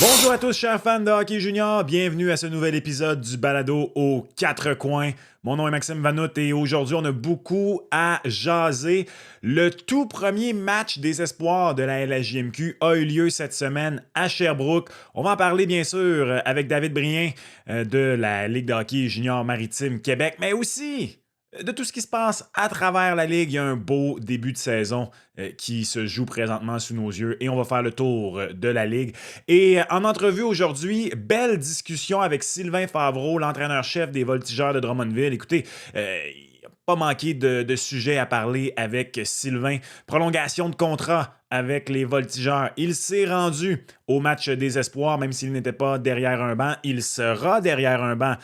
Bonjour à tous, chers fans de hockey junior. Bienvenue à ce nouvel épisode du balado aux quatre coins. Mon nom est Maxime Vanout et aujourd'hui, on a beaucoup à jaser. Le tout premier match des espoirs de la LHJMQ a eu lieu cette semaine à Sherbrooke. On va en parler bien sûr avec David Brien de la Ligue de hockey junior maritime Québec, mais aussi de tout ce qui se passe à travers la Ligue. Il y a un beau début de saison qui se joue présentement sous nos yeux et on va faire le tour de la Ligue. Et en entrevue aujourd'hui, belle discussion avec Sylvain Favreau, l'entraîneur-chef des Voltigeurs de Drummondville. Écoutez, il n'y a pas manqué de sujets à parler avec Sylvain. Prolongation de contrat avec les Voltigeurs. Il s'est rendu au match des espoirs, même s'il n'était pas derrière un banc. Il sera derrière un banc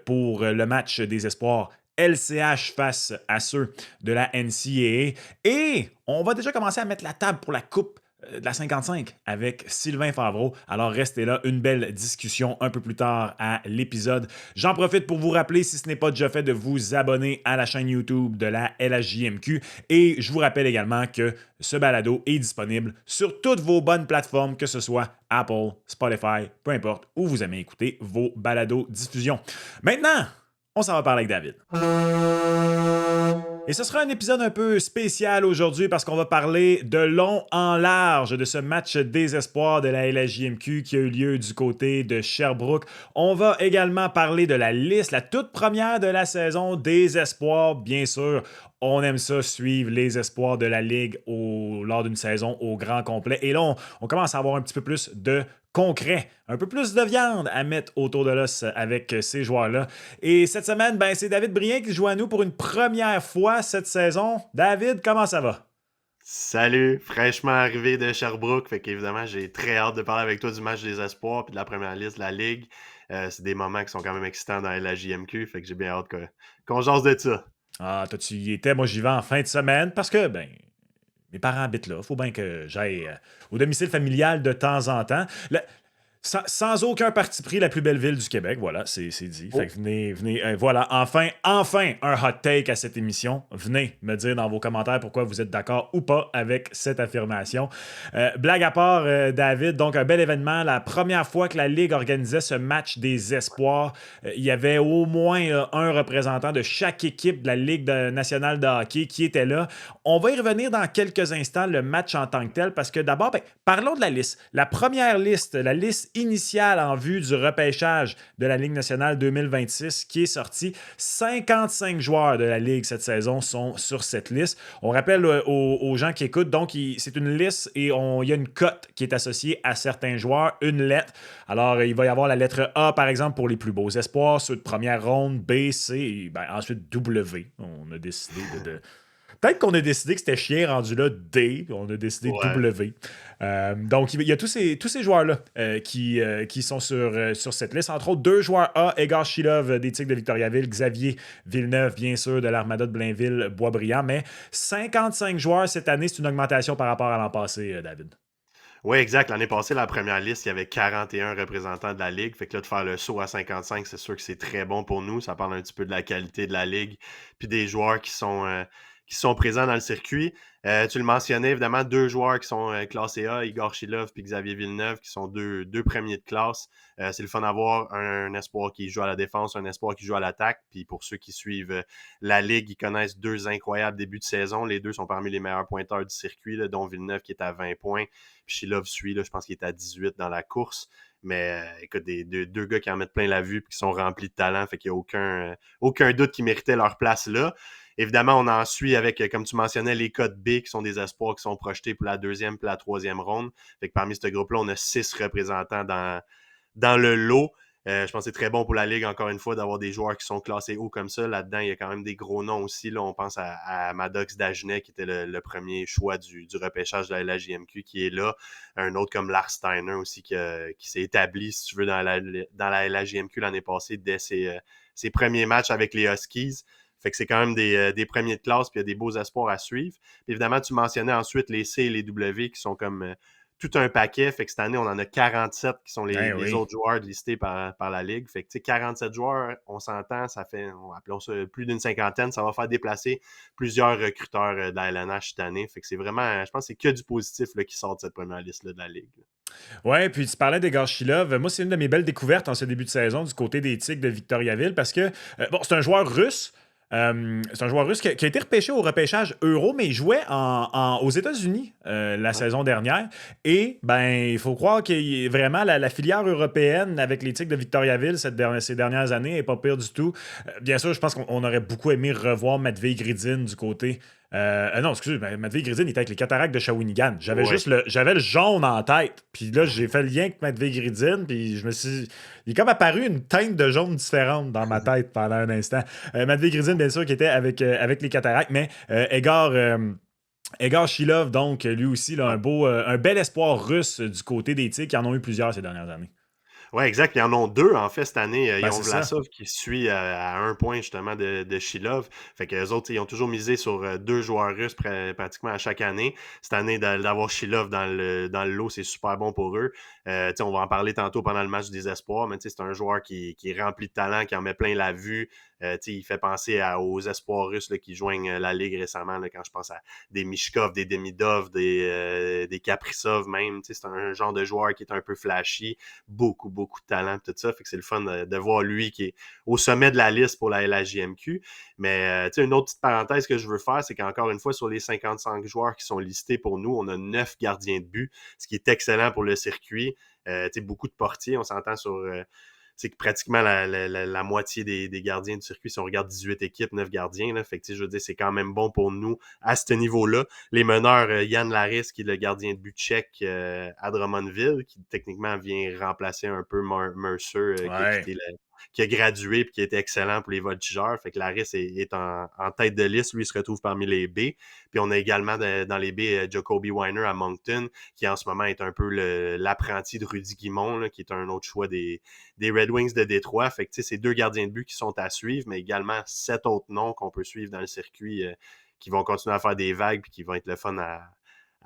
pour le match des espoirs LCH face à ceux de la NCAA. Et on va déjà commencer à mettre la table pour la coupe de la 55 avec Sylvain Favreau. Alors restez là, une belle discussion un peu plus tard à l'épisode. J'en profite pour vous rappeler, si ce n'est pas déjà fait, de vous abonner à la chaîne YouTube de la LHJMQ. Et je vous rappelle également que ce balado est disponible sur toutes vos bonnes plateformes, que ce soit Apple, Spotify, peu importe où vous aimez écouter vos balados diffusion. Maintenant, on s'en va parler avec David. Et ce sera un épisode un peu spécial aujourd'hui parce qu'on va parler de long en large de ce match des espoirs de la LHJMQ qui a eu lieu du côté de Sherbrooke. On va également parler de la liste, la toute première de la saison des espoirs, bien sûr. On aime ça, suivre les espoirs de la Ligue lors d'une saison au grand complet. Et là, on commence à avoir un petit peu plus de concret, un peu plus de viande à mettre autour de l'os avec ces joueurs-là. Et cette semaine, c'est David Brien qui joue à nous pour une première fois cette saison. David, comment ça va? Salut, fraîchement arrivé de Sherbrooke, fait qu'évidemment j'ai très hâte de parler avec toi du match des espoirs puis de la première liste de la Ligue. C'est des moments qui sont quand même excitants dans la JMQ, fait que j'ai bien hâte qu'on jase de ça. Ah, toi, tu y étais. Moi, j'y vais en fin de semaine parce que, mes parents habitent là. Faut bien que j'aille au domicile familial de temps en temps. Sans aucun parti pris, la plus belle ville du Québec. Voilà, c'est dit. Fait Oh, que venez. Voilà, enfin, un hot take à cette émission. Venez me dire dans vos commentaires pourquoi vous êtes d'accord ou pas avec cette affirmation. Blague à part, David, donc un bel événement. La première fois que la Ligue organisait ce match des espoirs, il y avait au moins un représentant de chaque équipe de la Ligue nationale de hockey qui était là. On va y revenir dans quelques instants, le match en tant que tel, parce que d'abord, parlons de la liste. La première liste, la liste initiale en vue du repêchage de la Ligue nationale 2026 qui est sortie. 55 joueurs de la Ligue cette saison sont sur cette liste. On rappelle aux gens qui écoutent, donc c'est une liste et il y a une cote qui est associée à certains joueurs, une lettre. Alors, il va y avoir la lettre A, par exemple, pour les plus beaux espoirs, ceux de première ronde, B, C, et ensuite W. On a décidé Peut-être qu'on a décidé que c'était chien rendu là D, puis on a décidé ouais. W. Donc, il y a tous ces joueurs-là qui sont sur cette liste. Entre autres, deux joueurs A, Egor Shilov des Tigres de Victoriaville, Xavier Villeneuve, bien sûr, de l'Armada de Blainville-Boisbriand. Mais 55 joueurs cette année, c'est une augmentation par rapport à l'an passé, David. Oui, exact. L'année passée, la première liste, il y avait 41 représentants de la Ligue. Fait que là, de faire le saut à 55, c'est sûr que c'est très bon pour nous. Ça parle un petit peu de la qualité de la Ligue puis des joueurs qui sont présents dans le circuit. Tu le mentionnais, évidemment, deux joueurs qui sont classés A, Igor Shilov et Xavier Villeneuve, qui sont deux premiers de classe. C'est le fun d'avoir un espoir qui joue à la défense, un espoir qui joue à l'attaque. Puis pour ceux qui suivent la Ligue, ils connaissent deux incroyables débuts de saison. Les deux sont parmi les meilleurs pointeurs du circuit, là, dont Villeneuve qui est à 20 points. Puis Shilov suit, là, je pense qu'il est à 18 dans la course. Mais écoute, deux gars qui en mettent plein la vue et qui sont remplis de talent, fait qu'il n'y a aucun doute qu'ils méritaient leur place là. Évidemment, on en suit avec, comme tu mentionnais, les codes B qui sont des espoirs qui sont projetés pour la deuxième et la troisième ronde. Fait que parmi ce groupe-là, on a 6 représentants dans le lot. Je pense que c'est très bon pour la Ligue, encore une fois, d'avoir des joueurs qui sont classés haut comme ça. Là-dedans, il y a quand même des gros noms aussi. Là, on pense à Maddox Dagenet, qui était le premier choix du repêchage de la JMQ, qui est là. Un autre comme Lars Steiner aussi, qui s'est établi, si tu veux, dans la LHJMQ l'année passée, dès ses premiers matchs avec les Huskies. Fait que c'est quand même des premiers de classe, puis il y a des beaux espoirs à suivre. Puis évidemment, tu mentionnais ensuite les C et les W qui sont comme tout un paquet. Fait que cette année, on en a 47 qui sont Ben les oui. autres joueurs listés par la Ligue. Fait que, tu sais, 47 joueurs, on s'entend, ça fait, appelons ça plus d'une cinquantaine. Ça va faire déplacer plusieurs recruteurs de la LNH cette année. Fait que c'est vraiment, je pense que c'est que du positif là, qui sort de cette première liste-là de la Ligue. Ouais, puis tu parlais d'Egor Shilov. Moi, c'est une de mes belles découvertes en ce début de saison du côté des Tigres de Victoriaville parce que, bon, c'est un joueur russe. C'est un joueur russe qui a été repêché au repêchage Euro, mais il jouait aux États-Unis la Ouais. saison dernière. Et ben, il faut croire que vraiment la filière européenne avec les Tigres de Victoriaville ces dernières années n'est pas pire du tout. Bien sûr, je pense qu'on aurait beaucoup aimé revoir Matvei Gridin du côté. Non, excusez, Matvei Gridin il était avec les Cataractes de Shawinigan. Ouais. J'avais le jaune en tête. Puis là, j'ai fait le lien avec Matvei Gridin, puis je me suis. Il est comme apparu une teinte de jaune différente dans ma tête pendant un instant. Matvei Gridin, bien sûr, qui était avec les Cataractes, mais Egor Shilov, donc, lui aussi, là, Ouais. un bel espoir russe du côté des Tigres, qui en ont eu plusieurs ces dernières années. Ouais, exact. Ils en ont deux, en fait, cette année. Ils Ben, ont c'est ça. Vlasov qui suit à un point, justement, de Shilov. Fait que les autres, ils ont toujours misé sur deux joueurs russes pratiquement à chaque année. Cette année, d'avoir Shilov dans le lot, c'est super bon pour eux. On va en parler tantôt pendant le match des espoirs, mais c'est un joueur qui est rempli de talent, qui en met plein la vue. Il fait penser aux espoirs russes là, qui joignent la Ligue récemment, là, quand je pense à des Mishkov, des Demidov, des Kaprizov même. C'est un genre de joueur qui est un peu flashy, beaucoup de talent, tout ça. Fait que c'est le fun de voir lui qui est au sommet de la liste pour la LHJMQ. Mais une autre petite parenthèse que je veux faire, c'est qu'encore une fois, sur les 55 joueurs qui sont listés pour nous, on a 9 gardiens de but, ce qui est excellent pour le circuit. Beaucoup de portiers, on s'entend sur c'est que pratiquement la moitié des gardiens du circuit, si on regarde 18 équipes, 9 gardiens, là, fait que, je veux dire, c'est quand même bon pour nous à ce niveau-là. Les meneurs, Yann Laris, qui est le gardien de but tchèque à Drummondville, qui techniquement vient remplacer un peu Mercer, qui a Ouais. quitté qui a gradué et qui était excellent pour les voltigeurs. Fait que Laris est en tête de liste. Lui, il se retrouve parmi les B. Puis on a également dans les B Jacoby Weiner à Moncton, qui en ce moment est un peu l'apprenti de Rudy Guimond, là, qui est un autre choix des Red Wings de Détroit. Fait que c'est deux gardiens de but qui sont à suivre, mais également 7 autres noms qu'on peut suivre dans le circuit qui vont continuer à faire des vagues et qui vont être le fun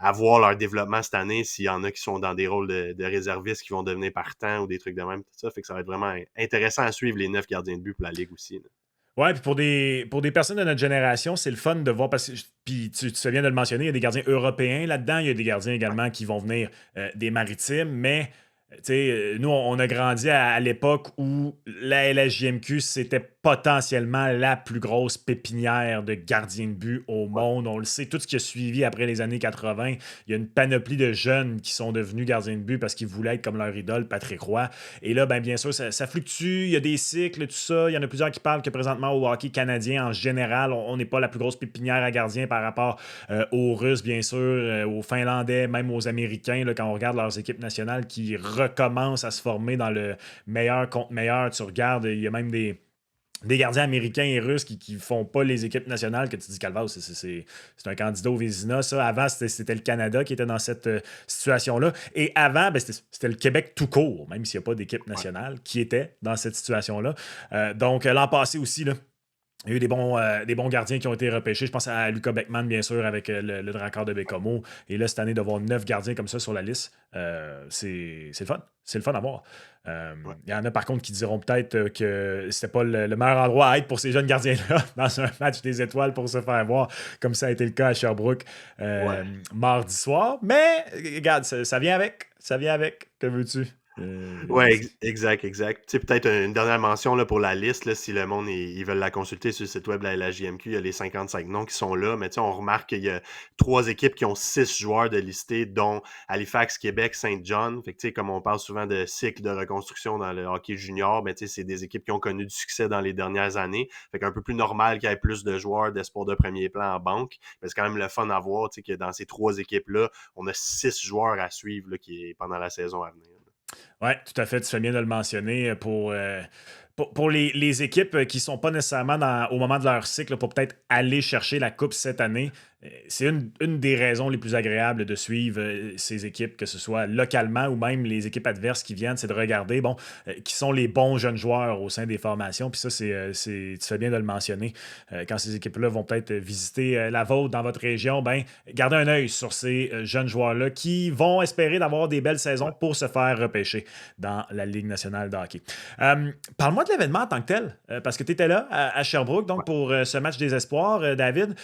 à voir leur développement cette année, s'il y en a qui sont dans des rôles de réservistes qui vont devenir partants ou des trucs de même, tout ça. Fait que ça va être vraiment intéressant à suivre les 9 gardiens de but pour la Ligue aussi. Là. Ouais, puis pour des personnes de notre génération, c'est le fun de voir, parce que, puis tu sais bien de le mentionner, il y a des gardiens européens là-dedans, il y a des gardiens Ouais. également qui vont venir des maritimes, mais tu sais, nous, on a grandi à l'époque où la LHJMQ, c'était potentiellement la plus grosse pépinière de gardiens de but au Ouais. monde. On le sait, tout ce qui a suivi après les années 80, il y a une panoplie de jeunes qui sont devenus gardiens de but parce qu'ils voulaient être comme leur idole, Patrick Roy. Et là, ben, bien sûr, ça fluctue, il y a des cycles, tout ça. Il y en a plusieurs qui parlent que présentement au hockey canadien, en général, on n'est pas la plus grosse pépinière à gardiens par rapport aux Russes, bien sûr, aux Finlandais, même aux Américains, là, quand on regarde leurs équipes nationales qui recommencent à se former dans le meilleur contre meilleur. Tu regardes, il y a même des gardiens américains et russes qui font pas les équipes nationales, que tu dis Calvas, c'est un candidat au Vézina. Ça. Avant, c'était le Canada qui était dans cette situation-là. Et avant, ben, c'était le Québec tout court, même s'il n'y a pas d'équipe Ouais. nationale, qui était dans cette situation-là. Donc, l'an passé aussi, là, il y a eu des bons gardiens qui ont été repêchés. Je pense à Lucas Beckman, bien sûr, avec le Drakkar de Bécomo. Et là, cette année, d'avoir 9 gardiens comme ça sur la liste, c'est le fun. C'est le fun à voir. Ouais. Il y en a par contre qui diront peut-être que c'était pas le meilleur endroit à être pour ces jeunes gardiens-là dans un match des étoiles pour se faire voir, comme ça a été le cas à Sherbrooke Ouais. mardi soir. Mais regarde, ça vient avec. Ça vient avec. Que veux-tu? Ouais, exact. Tu sais, peut-être une dernière mention là, pour la liste, là, si le monde ils veulent la consulter sur le site web de la JMQ, il y a les 55 noms qui sont là, mais tu sais, on remarque qu'il y a 3 équipes qui ont 6 joueurs de listés, dont Halifax, Québec, Saint-John. Fait que tu sais, comme on parle souvent de cycle de reconstruction dans le hockey junior, mais tu sais, c'est des équipes qui ont connu du succès dans les dernières années. Fait qu'un peu plus normal qu'il y ait plus de joueurs d'espoir de premier plan en banque. Mais c'est quand même le fun à voir, tu sais, que dans ces 3 équipes-là, on a 6 joueurs à suivre là, pendant la saison à venir. Oui, tout à fait. Tu fais bien de le mentionner pour les équipes qui ne sont pas nécessairement au moment de leur cycle pour peut-être aller chercher la Coupe cette année, c'est une des raisons les plus agréables de suivre ces équipes, que ce soit localement ou même les équipes adverses qui viennent, c'est de regarder qui sont les bons jeunes joueurs au sein des formations. Puis ça, tu fais bien de le mentionner. Quand ces équipes-là vont peut-être visiter la vôtre dans votre région, ben, gardez un œil sur ces jeunes joueurs-là qui vont espérer d'avoir des belles saisons Ouais. pour se faire repêcher dans la Ligue nationale de hockey. Parle-moi de l'événement en tant que tel, parce que tu étais là à Sherbrooke, donc Ouais. pour ce match des espoirs, David.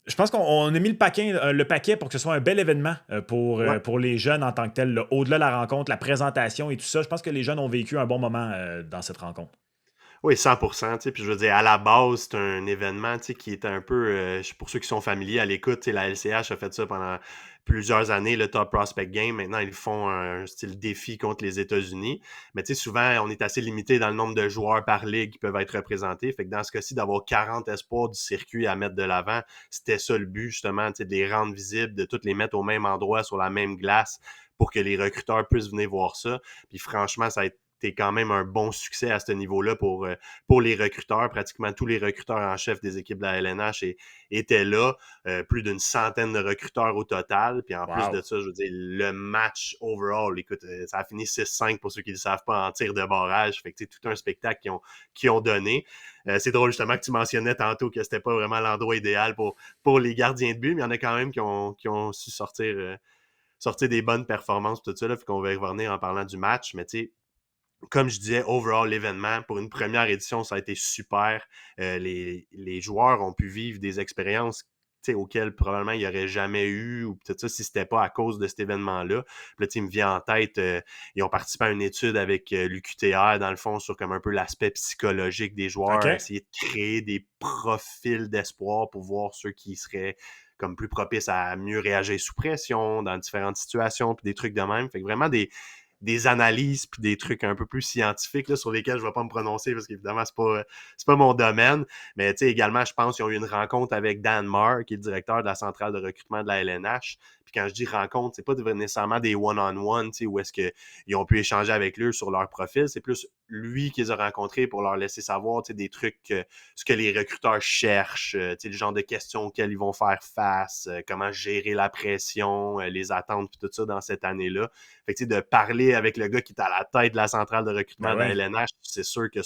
Je pense qu'on a mis le paquet pour que ce soit un bel événement Ouais. pour les jeunes en tant que tel. Là. Au-delà de la rencontre, la présentation et tout ça, je pense que les jeunes ont vécu un bon moment dans cette rencontre. Oui, 100%, tu sais, puis je veux dire, à la base, c'est un événement, tu sais, qui est un peu, pour ceux qui sont familiers à l'écoute, tu sais, la LCH a fait ça pendant plusieurs années, le Top Prospect Game. Maintenant, ils font un style défi contre les États-Unis. Mais tu sais, souvent, on est assez limité dans le nombre de joueurs par ligue qui peuvent être représentés. Fait que dans ce cas-ci, d'avoir 40 espoirs du circuit à mettre de l'avant, c'était ça le but, justement, tu sais, de les rendre visibles, de toutes les mettre au même endroit, sur la même glace, pour que les recruteurs puissent venir voir ça. Puis franchement, ça a été quand même un bon succès à ce niveau-là pour les recruteurs. Pratiquement tous les recruteurs en chef des équipes de la LNH étaient là. Plus d'une centaine de recruteurs au total. Puis en plus de Wow. ça, je veux dire, le match overall, écoute, ça a fini 6-5 pour ceux qui ne le savent pas en tir de barrage. Fait que c'est tout un spectacle qu'ils ont donné. C'est drôle justement que tu mentionnais tantôt que c'était pas vraiment l'endroit idéal pour les gardiens de but, mais il y en a quand même qui ont su sortir des bonnes performances, tout ça. Là, fait qu'on va y revenir en parlant du match. Mais tu sais, comme je disais, overall, l'événement, pour une première édition, ça a été super. Les joueurs ont pu vivre des expériences auxquelles probablement il n'y aurait jamais eu, ou peut-être ça si c'était pas à cause de cet événement-là. Puis là, il me vient en tête, ils ont participé à une étude avec l'UQTR, dans le fond, sur comme un peu l'aspect psychologique des OK. joueurs, essayer de créer des profils d'espoir pour voir ceux qui seraient comme plus propices à mieux réagir sous pression, dans différentes situations, puis des trucs de même. Fait que vraiment des analyses puis des trucs un peu plus scientifiques là, sur lesquels je ne vais pas me prononcer parce qu'évidemment, c'est pas mon domaine. Mais également, je pense qu'ils ont eu une rencontre avec Dan Marr, qui est le directeur de la centrale de recrutement de la LNH. Puis quand je dis rencontre, c'est pas nécessairement des one-on-one, où est-ce qu'ils ont pu échanger avec lui sur leur profil. C'est plus lui qui les a rencontrés pour leur laisser savoir des trucs, ce que les recruteurs cherchent, le genre de questions auxquelles ils vont faire face, comment gérer la pression, les attentes, puis tout ça dans cette année-là. Fait que de parler avec le gars qui est à la tête de la centrale de recrutement Ben de la oui. LNH, c'est sûr que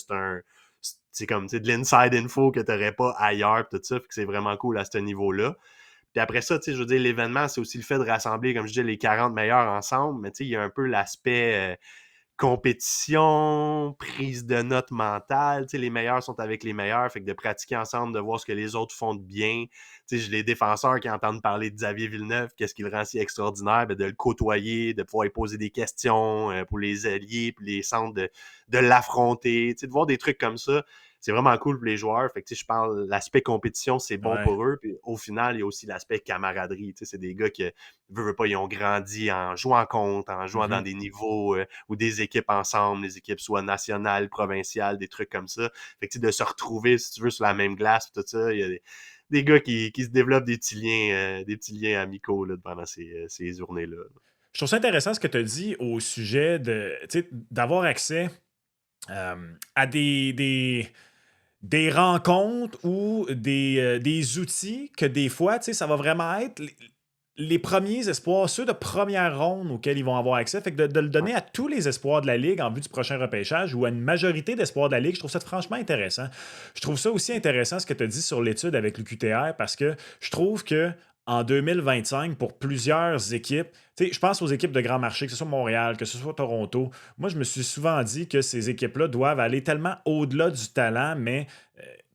c'est comme de l'inside info que tu n'aurais pas ailleurs, tout ça. Fait que c'est vraiment cool à ce niveau-là. Puis après ça, je veux dire, l'événement, c'est aussi le fait de rassembler, comme je disais, les 40 meilleurs ensemble, mais il y a un peu l'aspect compétition, prise de notes mentale. Les meilleurs sont avec les meilleurs, fait que de pratiquer ensemble, de voir ce que les autres font de bien. J'ai les défenseurs qui entendent parler de Xavier Villeneuve, qu'est-ce qui le rend si extraordinaire, ben de le côtoyer, de pouvoir lui poser des questions pour les alliés, puis les centres de l'affronter, de voir des trucs comme ça. C'est vraiment cool pour les joueurs. Fait que, je parle, l'aspect compétition, c'est bon Ouais. pour eux. Puis au final, il y a aussi l'aspect camaraderie. C'est des gars qui, veulent pas, ils ont grandi en jouant contre, en jouant dans Mhm. des niveaux ou des équipes ensemble, des équipes soit nationales, provinciales, des trucs comme ça. Fait que de se retrouver, si tu veux, sur la même glace, tout ça, il y a des gars qui se développent des petits liens amicaux là, pendant ces journées-là. Je trouve ça intéressant ce que tu as dit au sujet d'avoir accès à des rencontres ou des outils que des fois, ça va vraiment être les premiers espoirs, ceux de première ronde auxquels ils vont avoir accès. Fait que de le Ouais. donner à tous les espoirs de la Ligue en vue du prochain repêchage ou à une majorité d'espoirs de la Ligue, je trouve ça franchement intéressant. Je trouve ça aussi intéressant ce que tu as dit sur l'étude avec l'UQTR parce que je trouve que en 2025, pour plusieurs équipes, je pense aux équipes de grand marché, que ce soit Montréal, que ce soit Toronto, moi, je me suis souvent dit que ces équipes-là doivent aller tellement au-delà du talent, mais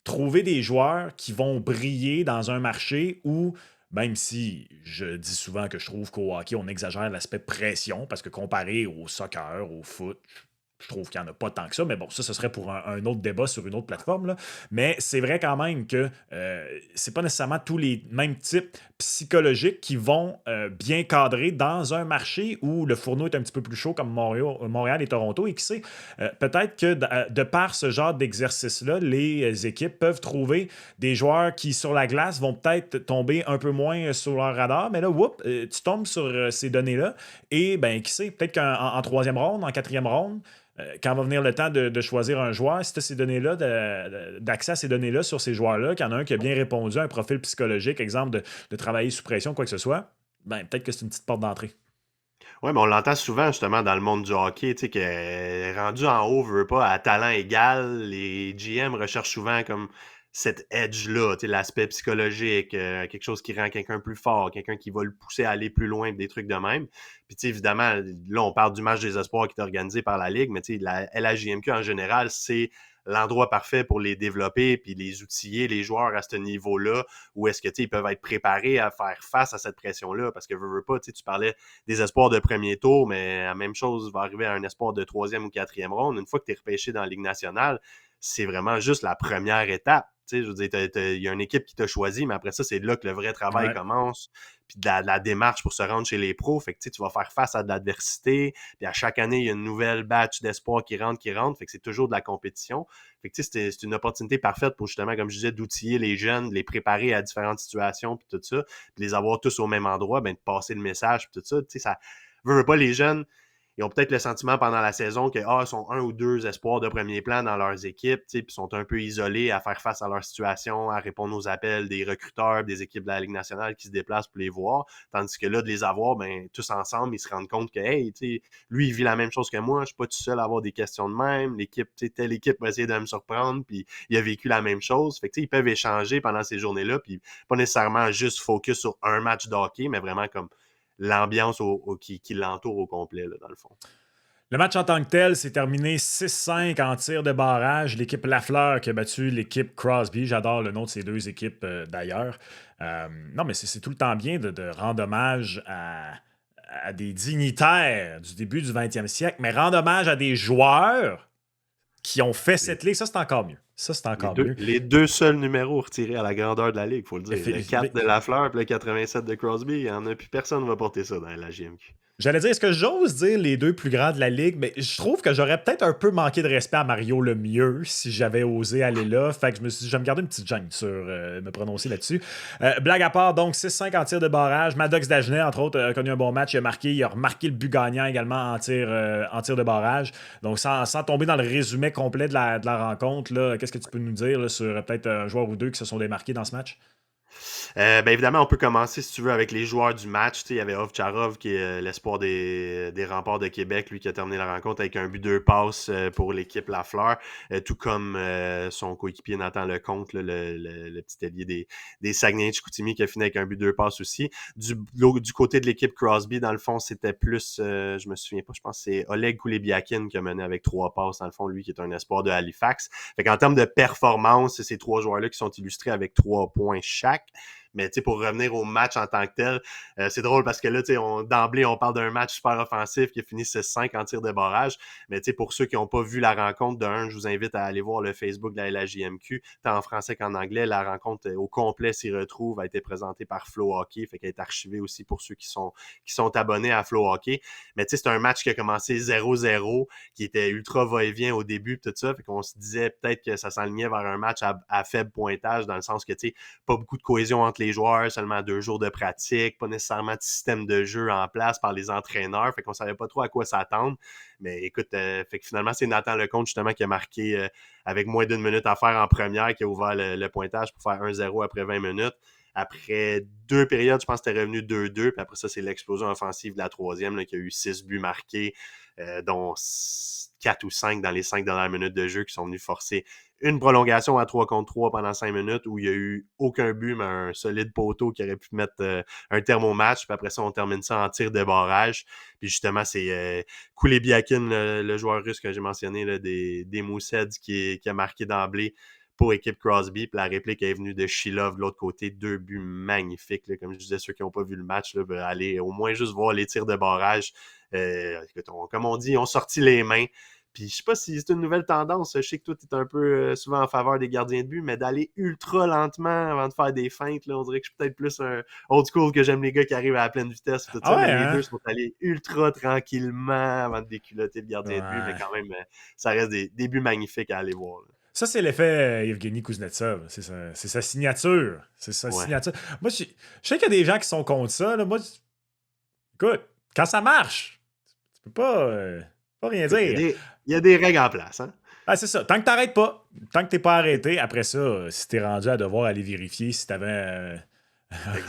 trouver des joueurs qui vont briller dans un marché où, même si je dis souvent que je trouve qu'au hockey, on exagère l'aspect pression, parce que comparé au soccer, au foot, je trouve qu'il n'y en a pas tant que ça, mais bon, ça, ce serait pour un autre débat sur une autre plateforme. Là. Mais c'est vrai quand même que c'est pas nécessairement tous les mêmes types psychologiques qui vont bien cadrer dans un marché où le fourneau est un petit peu plus chaud comme Montréal et Toronto. Et qui sait, peut-être que de par ce genre d'exercice-là, les équipes peuvent trouver des joueurs qui, sur la glace, vont peut-être tomber un peu moins sur leur radar. Mais là, tu tombes sur ces données-là. Et, ben, qui sait, peut-être qu'en troisième ronde, en quatrième ronde, quand va venir le temps de choisir un joueur, si tu as ces données-là, d'accès à ces données-là sur ces joueurs-là, qu'il y en a un qui a bien répondu à un profil psychologique, exemple de travailler sous pression, quoi que ce soit, ben peut-être que c'est une petite porte d'entrée. Ouais, mais on l'entend souvent justement dans le monde du hockey, tu sais, que rendu en haut, veut pas, à talent égal, les GM recherchent souvent comme cet edge-là, tu sais, l'aspect psychologique, quelque chose qui rend quelqu'un plus fort, quelqu'un qui va le pousser à aller plus loin, des trucs de même. Puis tu sais, évidemment, là, on parle du match des espoirs qui est organisé par la Ligue, mais tu sais, la LHJMQ en général, c'est l'endroit parfait pour les développer puis les outiller, les joueurs à ce niveau-là, où est-ce que tu sais, ils peuvent être préparés à faire face à cette pression-là, parce que veux pas, tu sais, tu parlais des espoirs de premier tour, mais la même chose va arriver à un espoir de troisième ou quatrième ronde. Une fois que tu es repêché dans la Ligue nationale, c'est vraiment juste la première étape. Tu sais, je veux dire, il y a une équipe qui t'a choisi, mais après ça, c'est là que le vrai travail Ouais. commence. Puis de la démarche pour se rendre chez les pros. Fait que tu vas faire face à de l'adversité. Puis à chaque année, il y a une nouvelle batch d'espoirs qui rentre. Fait que c'est toujours de la compétition. Fait que c'est une opportunité parfaite pour justement, comme je disais, d'outiller les jeunes, de les préparer à différentes situations, puis tout ça, puis les avoir tous au même endroit, ben de passer le message, puis tout ça. Tu sais, ça veut pas les jeunes. Ils ont peut-être le sentiment pendant la saison que ils sont un ou deux espoirs de premier plan dans leurs équipes, puis sont un peu isolés à faire face à leur situation, à répondre aux appels des recruteurs, des équipes de la Ligue nationale qui se déplacent pour les voir. Tandis que là, de les avoir, ben, tous ensemble, ils se rendent compte que hey, lui, il vit la même chose que moi, je suis pas tout seul à avoir des questions de même. L'équipe, telle équipe va essayer de me surprendre, puis il a vécu la même chose. Fait que ils peuvent échanger pendant ces journées-là, puis pas nécessairement juste focus sur un match de hockey, mais vraiment comme l'ambiance qui l'entoure au complet, là, dans le fond. Le match en tant que tel s'est terminé 6-5 en tir de barrage. L'équipe Lafleur qui a battu l'équipe Crosby. J'adore le nom de ces deux équipes d'ailleurs. Non, mais c'est tout le temps bien de rendre hommage à des dignitaires du début du 20e siècle, mais rendre hommage à des joueurs qui ont fait Les, cette ligue, ça c'est encore mieux. Ça c'est les encore deux, mieux. les deux seuls numéros retirés à la grandeur de la Ligue, faut le dire. Le 4 Mais de Lafleur et le 87 de Crosby, il y en a plus personne ne va porter ça dans la GMQ. j'allais dire, est-ce que j'ose dire les deux plus grands de la ligue? Mais je trouve que j'aurais peut-être un peu manqué de respect à Mario Lemieux si j'avais osé aller là. Fait que je me suis dit, je vais me garder une petite gêne sur me prononcer là-dessus. Blague à part, donc 6-5 en tir de barrage. Maddox Dagenet, entre autres, a connu un bon match. Il a remarqué le but gagnant également en tir de barrage. Donc, sans tomber dans le résumé complet de la rencontre, là, qu'est-ce que tu peux nous dire là, sur peut-être un joueur ou deux qui se sont démarqués dans ce match? Ben évidemment, on peut commencer, si tu veux, avec les joueurs du match. Il y avait Ovtcharov, qui est l'espoir des Remparts de Québec, lui qui a terminé la rencontre avec un but deux passes pour l'équipe Lafleur, tout comme son coéquipier Nathan Lecomte, là, le petit allié des Saguenay-Chicoutimi, qui a fini avec un but deux passes aussi. Du côté de l'équipe Crosby, dans le fond, c'était plus, je me souviens pas, je pense que c'est Oleg Koulebiakin qui a mené avec trois passes, dans le fond, lui qui est un espoir de Halifax. Fait qu'en termes de performance, c'est ces trois joueurs-là qui sont illustrés avec 3 points chaque. Mais pour revenir au match en tant que tel, c'est drôle parce que là, d'emblée, on parle d'un match super offensif qui a fini 6-5 en tir de barrage. Mais pour ceux qui n'ont pas vu la rencontre, je vous invite à aller voir le Facebook de la LHJMQ, tant en français qu'en anglais. La rencontre au complet s'y retrouve, a été présentée par Flow Hockey, fait qu'elle est archivée aussi pour ceux qui sont abonnés à Flow Hockey. Mais c'est un match qui a commencé 0-0, qui était ultra va-et-vient au début, tout ça. Fait qu'on se disait peut-être que ça s'enlignait vers un match à faible pointage, dans le sens que, pas beaucoup de cohésion entre les joueurs, seulement 2 jours de pratique, pas nécessairement de système de jeu en place par les entraîneurs, fait qu'on savait pas trop à quoi s'attendre. Mais écoute, fait que finalement, c'est Nathan Lecomte justement qui a marqué avec moins d'une minute à faire en première, qui a ouvert le pointage pour faire 1-0 après 20 minutes. Après 2 périodes, je pense que c'était revenu 2-2, puis après ça, c'est l'explosion offensive de la troisième, là, qui a eu 6 buts marqués, dont 4 ou 5 dans les 5 dernières minutes de jeu qui sont venus forcer une prolongation à 3 contre 3 pendant 5 minutes où il n'y a eu aucun but, mais un solide poteau qui aurait pu mettre un terme au match. Puis après ça, on termine ça en tir de barrage. Puis justement, c'est Koulebiakin, le joueur russe que j'ai mentionné, là, des Mousseds, qui a marqué d'emblée pour équipe Crosby. Puis la réplique est venue de Shilov de l'autre côté. 2 buts magnifiques. Là. Comme je disais, ceux qui n'ont pas vu le match, là, aller au moins juste voir les tirs de barrage. Comme on dit, ils ont sorti les mains. Puis je sais pas si c'est une nouvelle tendance. Je sais que toi, tu es un peu souvent en faveur des gardiens de but, mais d'aller ultra lentement avant de faire des feintes, là, on dirait que je suis peut-être plus un old school, que j'aime les gars qui arrivent à la pleine vitesse, tout Ah ça, ouais, mais les hein? deux sont allés ultra tranquillement avant de déculotter le gardien de but, mais Ouais. quand même, ça reste des buts magnifiques à aller voir. Là. Ça, c'est l'effet Evgeny Kuznetsov. C'est sa signature. C'est sa Ouais. signature. Moi, je sais qu'il y a des gens qui sont contre ça. Là. Moi, écoute, quand ça marche, tu peux pas. Pas rien Écoute, dire. il y a des règles en place, hein? Ah, c'est ça. Tant que t'arrêtes pas, tant que t'es pas arrêté, après ça, si t'es rendu à devoir aller vérifier si t'avais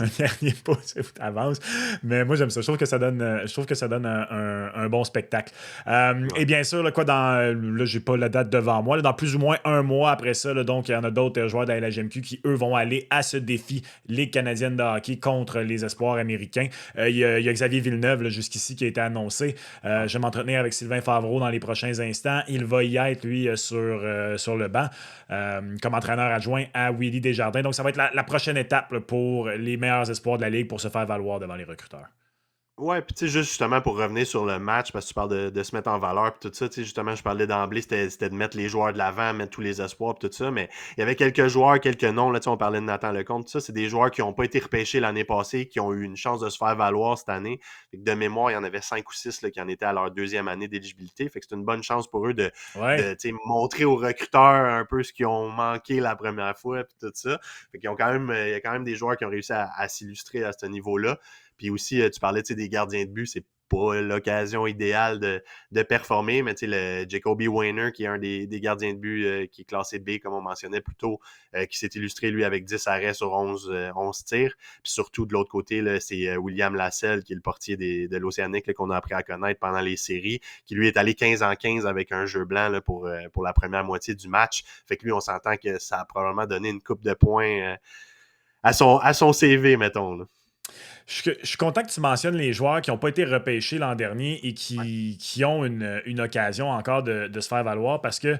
un dernier pouce où t'avances. Mais moi, j'aime ça. Je trouve que ça donne un bon spectacle. Ouais. Et bien sûr, là, quoi, là, j'ai pas la date devant moi. Là, dans plus ou moins un mois après ça, là, donc, il y en a d'autres joueurs de la LHMQ qui, eux, vont aller à ce défi Ligue canadienne de hockey contre les espoirs américains. Il y a Xavier Villeneuve, là, jusqu'ici, qui a été annoncé. Je vais m'entretenir avec Sylvain Favreau dans les prochains instants. Il va y être, lui, sur le banc comme entraîneur adjoint à Willy Desjardins. Donc, ça va être la prochaine étape là, pour les meilleurs espoirs de la Ligue pour se faire valoir devant les recruteurs. Ouais, puis tu sais, juste justement pour revenir sur le match, parce que tu parles de se mettre en valeur, puis tout ça, tu sais, justement, je parlais d'emblée, c'était de mettre les joueurs de l'avant, mettre tous les espoirs, puis tout ça, mais il y avait quelques joueurs, quelques noms, là, tu sais, on parlait de Nathan Lecomte, tout ça, c'est des joueurs qui n'ont pas été repêchés l'année passée, qui ont eu une chance de se faire valoir cette année. Fait que de mémoire, il y en avait 5 ou 6 là, qui en étaient à leur deuxième année d'éligibilité, fait que c'est une bonne chance pour eux de Ouais. tu sais, montrer aux recruteurs un peu ce qu'ils ont manqué la première fois, puis tout ça. Fait qu'ils ont quand même, il y a quand même des joueurs qui ont réussi à s'illustrer à ce niveau-là. Puis aussi, tu parlais des gardiens de but, c'est pas l'occasion idéale de performer, mais le Jacoby Wayner, qui est un des gardiens de but qui est classé B, comme on mentionnait plus tôt, qui s'est illustré, lui, avec 10 arrêts sur 11 tirs. Puis surtout, de l'autre côté, là, c'est William Lasselle, qui est le portier de l'Océanique, là, qu'on a appris à connaître pendant les séries, qui lui est allé 15-15 avec un jeu blanc là, pour la première moitié du match. Fait que lui, on s'entend que ça a probablement donné une coupe de points à son CV, mettons. Là. Je suis content que tu mentionnes les joueurs qui n'ont pas été repêchés l'an dernier et Ouais. qui ont une occasion encore de se faire valoir parce que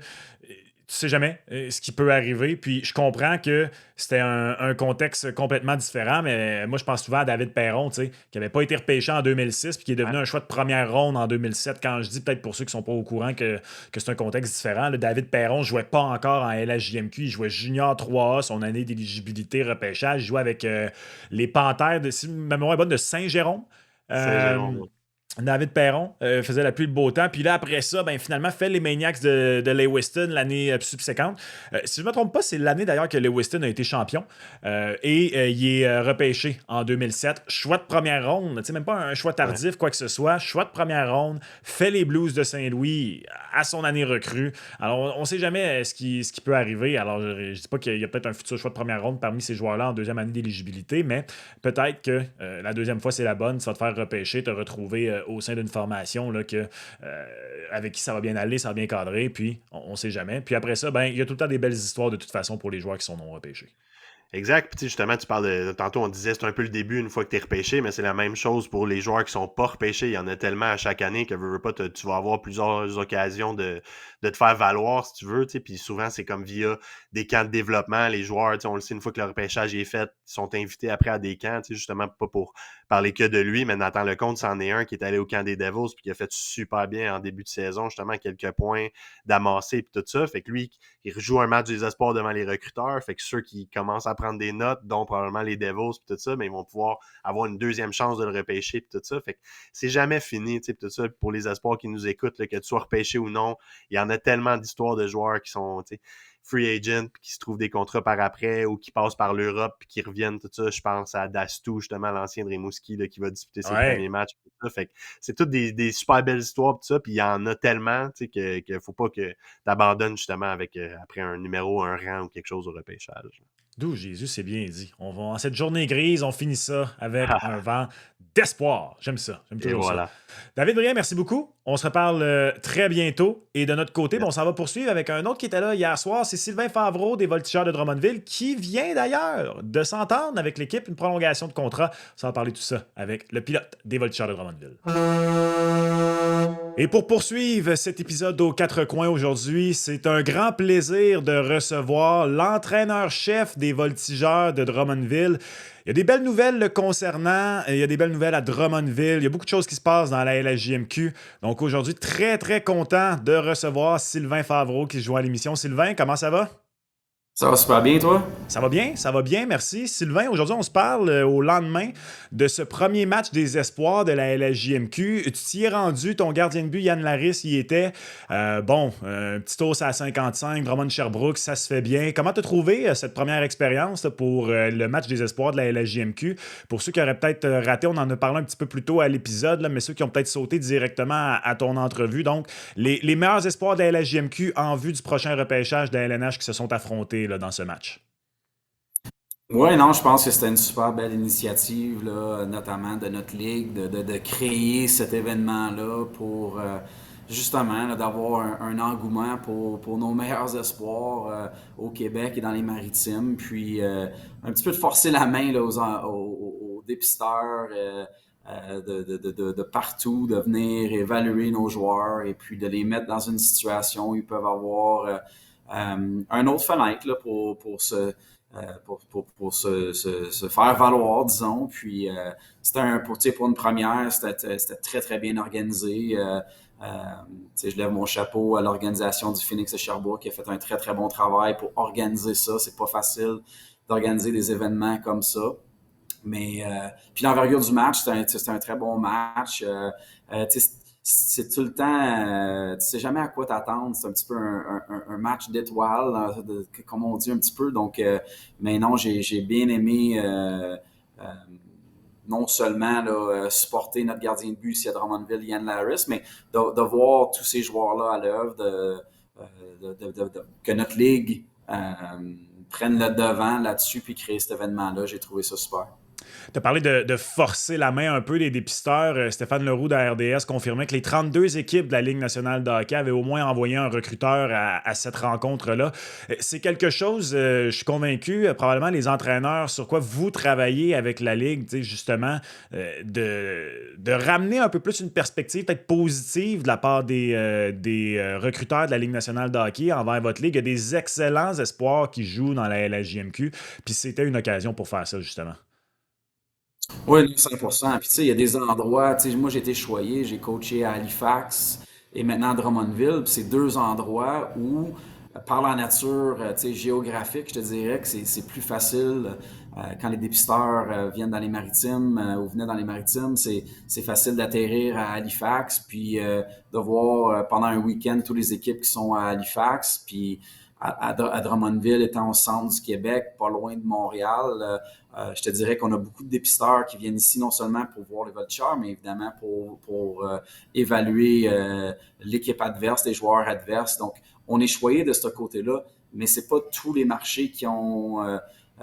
tu sais jamais ce qui peut arriver. Puis je comprends que c'était un contexte complètement différent, mais moi, je pense souvent à David Perron, tu sais, qui n'avait pas été repêché en 2006 puis qui est devenu Ouais. un choix de première ronde en 2007. Quand je dis peut-être pour ceux qui ne sont pas au courant que c'est un contexte différent, là, David Perron ne jouait pas encore en LHJMQ, il jouait Junior 3A, son année d'éligibilité repêchage. Il jouait avec les Panthères, si ma mémoire est bonne, de Saint-Jérôme. Saint-Jérôme. Euh, David Perron faisait la pluie le beau temps. Puis là, après ça, ben, finalement, fait les Maniacs de Lewiston l'année subséquente. Si je ne me trompe pas, c'est l'année d'ailleurs que Lewiston a été champion. Il est repêché en 2007. Choix de première ronde, tu sais, même pas un choix Ouais. tardif, quoi que ce soit. Choix de première ronde, fait les Blues de Saint-Louis à son année recrue. Alors, on ne sait jamais ce qui peut arriver. Alors, je ne dis pas qu'il y a peut-être un futur choix de première ronde parmi ces joueurs-là en deuxième année d'éligibilité, mais peut-être que la deuxième fois, c'est la bonne. Tu vas te faire repêcher, te retrouver au sein d'une formation là, avec qui ça va bien aller, ça va bien cadrer, puis on ne sait jamais. Puis après ça, ben, il y a tout le temps des belles histoires de toute façon pour les joueurs qui sont non repêchés. Exact. Puis justement, tu parles tantôt, on disait c'est un peu le début une fois que tu es repêché, mais c'est la même chose pour les joueurs qui sont pas repêchés. Il y en a tellement à chaque année que veux pas, tu vas avoir plusieurs occasions de te faire valoir si tu veux. Puis souvent, c'est comme via des camps de développement. Les joueurs, on le sait, une fois que le repêchage est fait, ils sont invités après à des camps, justement, pas pour parler que de lui, mais Nathan Lecomte, c'en est un qui est allé au camp des Devils puis qui a fait super bien en début de saison, justement, quelques points d'amasser puis tout ça. Fait que lui, il rejoue un match des espoirs devant les recruteurs. Fait que ceux qui commencent à prendre des notes, dont probablement les Devils puis tout ça, mais ils vont pouvoir avoir une deuxième chance de le repêcher puis tout ça. Fait que c'est jamais fini, tu sais, tout ça pour les espoirs qui nous écoutent, là, que tu sois repêché ou non. Il y en a tellement d'histoires de joueurs qui sont, tu sais, free agent puis qui se trouvent des contrats par après ou qui passent par l'Europe puis qui reviennent, tout ça. Je pense à Dastou, justement, l'ancien de Rimouski, là, qui va disputer ses premiers Ouais. matchs. Tout ça. Fait que c'est toutes des super belles histoires, tout ça. Puis il y en a tellement, tu sais, que faut pas que t'abandonnes, justement, avec après un numéro, un rang ou quelque chose au repêchage. D'où Jésus, c'est bien dit. On va, en cette journée grise, on finit ça avec un vent d'espoir. J'aime ça. J'aime Et toujours ça. voilà. David Brien, merci beaucoup. On se reparle très bientôt. Et de notre côté, ben, on Yes. s'en va poursuivre avec un autre qui était là hier soir. C'est Sylvain Favreau des Voltigeurs de Drummondville qui vient d'ailleurs de s'entendre avec l'équipe, une prolongation de contrat. On va parler de tout ça avec le pilote des Voltigeurs de Drummondville. Et pour poursuivre cet épisode aux quatre coins aujourd'hui, c'est un grand plaisir de recevoir l'entraîneur-chef des Voltigeurs de Drummondville. Il y a des belles nouvelles le concernant, il y a des belles nouvelles à Drummondville, il y a beaucoup de choses qui se passent dans la LHJMQ. Donc aujourd'hui, très, très content de recevoir Sylvain Favreau qui se joint à l'émission. Sylvain, comment ça va? Yes. Sylvain, comment ça va? David Brien, merci beaucoup. On se reparle très bientôt. Et de notre côté, bon, on s'en va poursuivre avec un autre qui était là hier soir. C'est Sylvain Favreau des Voltigeurs de Drummondville qui vient d'ailleurs de s'entendre avec l'équipe, une prolongation de contrat. On va parler de tout ça avec le pilote des Voltigeurs de Drummondville. Et voilà. Et pour poursuivre cet épisode aux quatre coins aujourd'hui, c'est un grand plaisir de recevoir l'entraîneur-chef des Voltigeurs de Drummondville. Il y a des belles nouvelles le concernant, il y a des belles nouvelles à Drummondville. Donc aujourd'hui, très, très content de recevoir Ça va super bien, toi? Ça va bien, merci. Sylvain, aujourd'hui, on se parle au lendemain de ce premier match des espoirs de la LHJMQ. Tu t'y es rendu, ton gardien de but, Yann Laris, y était. Un petit os à 55, Drummond Sherbrooke, ça se fait bien. Comment t'as trouvé cette première expérience là, pour le match des espoirs de la LHJMQ? Pour ceux qui auraient peut-être raté, on en a parlé un petit peu plus tôt à l'épisode, là, mais ceux qui ont peut-être sauté directement à ton entrevue. Donc, les meilleurs espoirs de la LHJMQ en vue du prochain repêchage de la LNH qui se sont affrontés là, dans ce match. Ouais, non, je pense que c'était une super belle initiative, là, notamment de notre ligue, de créer cet événement-là pour justement là, d'avoir un engouement pour nos meilleurs espoirs au Québec et dans les Maritimes. Puis un petit peu de forcer la main là, aux dépisteurs de partout, de venir évaluer nos joueurs et puis de les mettre dans une situation où ils peuvent avoir un autre fenêtre là, pour se faire valoir, disons. Puis c'était pour une première, c'était très, très bien organisé. Je lève mon chapeau à l'organisation du Phoenix de Sherbrooke qui a fait un très, très bon travail pour organiser ça. C'est pas facile d'organiser des événements comme ça. Mais puis l'envergure du match, c'était un très bon match. C'est tout le temps, tu sais jamais à quoi t'attendre. C'est un petit peu un match d'étoiles, comme on dit un petit peu. Donc, mais non, j'ai bien aimé euh, non seulement là, supporter notre gardien de but ici à Drummondville, Yann Larris, mais de voir tous ces joueurs-là à l'œuvre, que notre ligue prenne le devant là-dessus puis créer cet événement-là. J'ai trouvé ça super. Tu as parlé de forcer la main un peu des dépisteurs. Stéphane Leroux de la RDS confirmait que les 32 équipes de la Ligue nationale de hockey avaient au moins envoyé un recruteur à cette rencontre-là. C'est quelque chose, je suis convaincu, probablement les entraîneurs, sur quoi vous travaillez avec la Ligue, justement, de ramener un peu plus une perspective peut-être positive de la part des recruteurs de la Ligue nationale de hockey envers votre Ligue. Il y a des excellents espoirs qui jouent dans la LHJMQ, puis c'était une occasion pour faire ça, justement. Oui, 100%. Puis tu sais, il y a des endroits, tu sais, moi j'ai été choyé, j'ai coaché à Halifax et maintenant à Drummondville. Puis c'est deux endroits où, par la nature, tu sais, géographique, je te dirais que c'est plus facile quand les dépisteurs viennent dans les maritimes ou venaient dans les maritimes. C'est facile d'atterrir à Halifax, puis de voir pendant un week-end toutes les équipes qui sont à Halifax, puis à Drummondville étant au centre du Québec, pas loin de Montréal. Je te dirais qu'on a beaucoup de dépisteurs qui viennent ici non seulement pour voir les voltigeurs, mais évidemment pour évaluer l'équipe adverse, les joueurs adverses. Donc, on est choyé de ce côté-là, mais c'est pas tous les marchés qui ont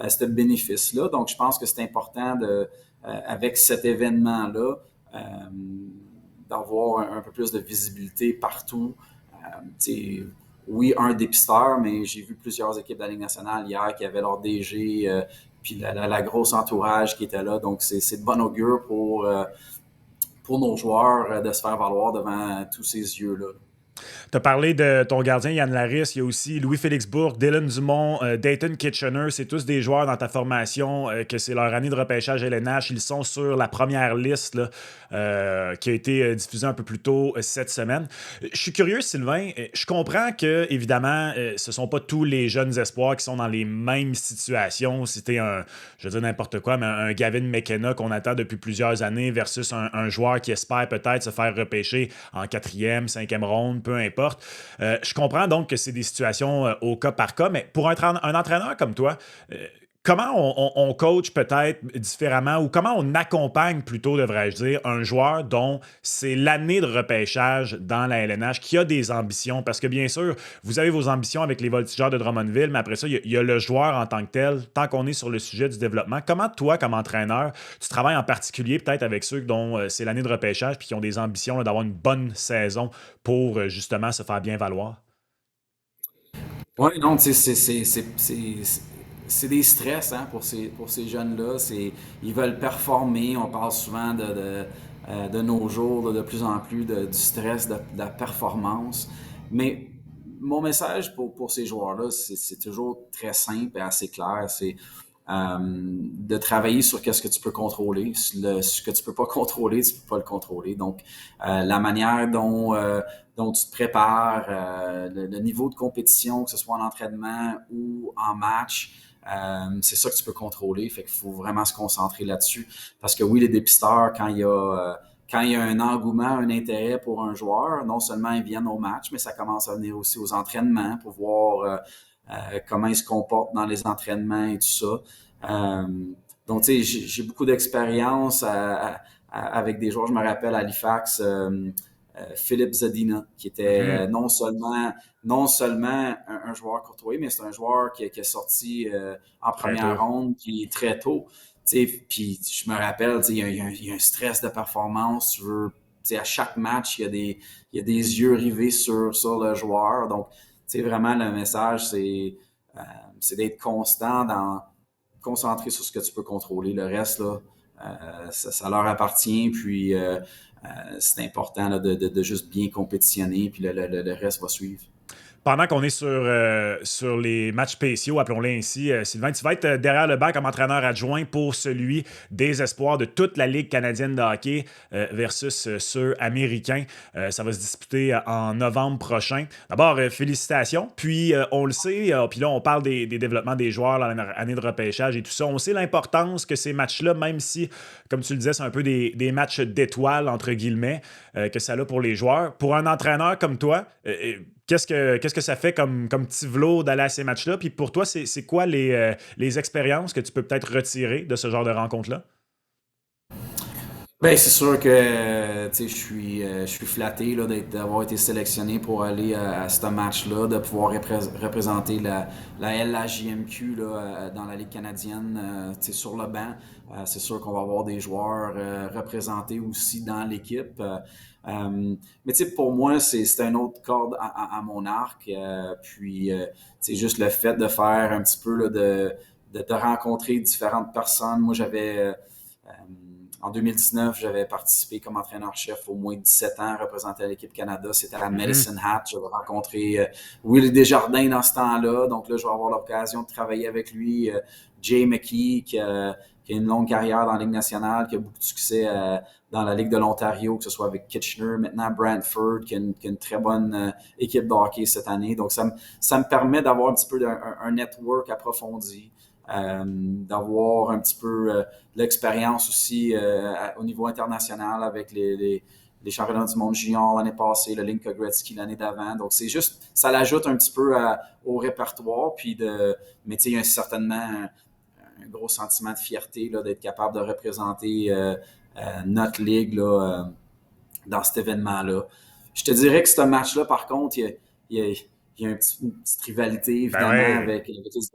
ce bénéfice-là. Donc, je pense que c'est important avec cet événement-là, euh, d'avoir un peu plus de visibilité partout. Oui, un dépisteur, mais j'ai vu plusieurs équipes de la Ligue nationale hier qui avaient leur DG, puis la grosse entourage qui était là. Donc, c'est de bon augure pour nos joueurs de se faire valoir devant tous ces yeux-là. Tu as parlé de ton gardien Yann Laris, il y a aussi Louis-Félix Bourque, Dylan Dumont, Dayton Kitchener. C'est tous des joueurs dans ta formation que c'est leur année de repêchage LNH. Ils sont sur la première liste là, qui a été diffusée un peu plus tôt cette semaine. Je suis curieux, Sylvain. Je comprends que, évidemment, ce ne sont pas tous les jeunes espoirs qui sont dans les mêmes situations. C'était je veux dire n'importe quoi, mais un Gavin McKenna qu'on attend depuis plusieurs années versus un joueur qui espère peut-être se faire repêcher en quatrième, cinquième ronde, peu importe. Je comprends donc que c'est des situations au cas par cas, mais pour un entraîneur comme toi, comment on coach peut-être différemment ou comment on accompagne plutôt, devrais-je dire, un joueur dont c'est l'année de repêchage dans la LNH qui a des ambitions? Parce que bien sûr, vous avez vos ambitions avec les voltigeurs de Drummondville, mais après ça, il y a le joueur en tant que tel, tant qu'on est sur le sujet du développement. Comment toi, comme entraîneur, tu travailles en particulier peut-être avec ceux dont c'est l'année de repêchage puis qui ont des ambitions là, d'avoir une bonne saison pour justement se faire bien valoir? Oui, non, tu sais, c'est des stress hein, pour ces jeunes-là. Ils veulent performer. On parle souvent de nos jours, de plus en plus du stress, de la performance. Mais mon message pour ces joueurs-là, c'est toujours très simple et assez clair. C'est de travailler sur qu'est-ce que tu peux contrôler. Ce que tu peux pas contrôler, tu peux pas le contrôler. Donc, la manière dont tu te prépares, le niveau de compétition, que ce soit en entraînement ou en match, c'est ça que tu peux contrôler. Fait qu'il faut vraiment se concentrer là-dessus. Parce que oui, les dépisteurs, quand il y a un engouement, un intérêt pour un joueur, non seulement ils viennent au match, mais ça commence à venir aussi aux entraînements pour voir comment ils se comportent dans les entraînements et tout ça. Euh, donc, tu sais, j'ai beaucoup d'expérience avec des joueurs. Je me rappelle à Halifax, Philippe Zadina, qui était Mhm. non seulement un joueur courtois, mais c'est un joueur qui est sorti en Très tôt. première ronde, qui est très tôt. Puis je me rappelle, il y a un stress de performance. Tu veux, à chaque match, il y a des yeux rivés sur le joueur. Donc, vraiment, le message, c'est d'être concentré sur ce que tu peux contrôler. Le reste, là, ça leur appartient. Puis, c'est important là, de juste bien compétitionner. Puis, le reste va suivre. Pendant qu'on est sur les matchs spéciaux, appelons-les ainsi, Sylvain, tu vas être derrière le banc comme entraîneur adjoint pour celui des espoirs de toute la Ligue canadienne de hockey versus ceux américains. Ça va se disputer en novembre prochain. D'abord, félicitations. Puis, on le sait, puis là, on parle des développements des joueurs, l'année de repêchage et tout ça. On sait l'importance que ces matchs-là, même si, comme tu le disais, c'est un peu des matchs d'étoiles, entre guillemets, que ça a pour les joueurs. Pour un entraîneur comme toi, qu'est-ce que ça fait comme petit vlot d'aller à ces matchs-là? Puis pour toi, c'est quoi les expériences que tu peux peut-être retirer de ce genre de rencontre-là? Ben, c'est sûr que je suis flatté là, d'avoir été sélectionné pour aller à ce match-là, de pouvoir représenter la LHJMQ là, dans la Ligue canadienne sur le banc. C'est sûr qu'on va avoir des joueurs représentés aussi dans l'équipe. Mais pour moi, c'est un autre corde à mon arc. Puis c'est juste le fait de faire un petit peu là, de rencontrer différentes personnes. Moi, en 2019, j'avais participé comme entraîneur-chef au moins de 17 ans, représenté l'équipe Canada. C'était à Mhm. Medicine Hat. J'avais rencontré Willie Desjardins dans ce temps-là. Donc là, je vais avoir l'occasion de travailler avec lui. Jay McKee, qui a une longue carrière dans la Ligue nationale, qui a beaucoup de succès dans la Ligue de l'Ontario, que ce soit avec Kitchener, maintenant Brantford, qui a une très bonne équipe de hockey cette année. Donc, ça me permet d'avoir un petit peu un network approfondi. D'avoir un petit peu de l'expérience aussi au niveau international avec les championnats du monde junior l'année passée, le Linka Gretzky l'année d'avant. Donc, c'est juste, ça l'ajoute un petit peu au répertoire. Mais tu sais, il y a certainement un gros sentiment de fierté là, d'être capable de représenter notre ligue là, dans cet événement-là. Je te dirais que ce match-là, par contre, il y a une petite rivalité, Ben évidemment, ouais.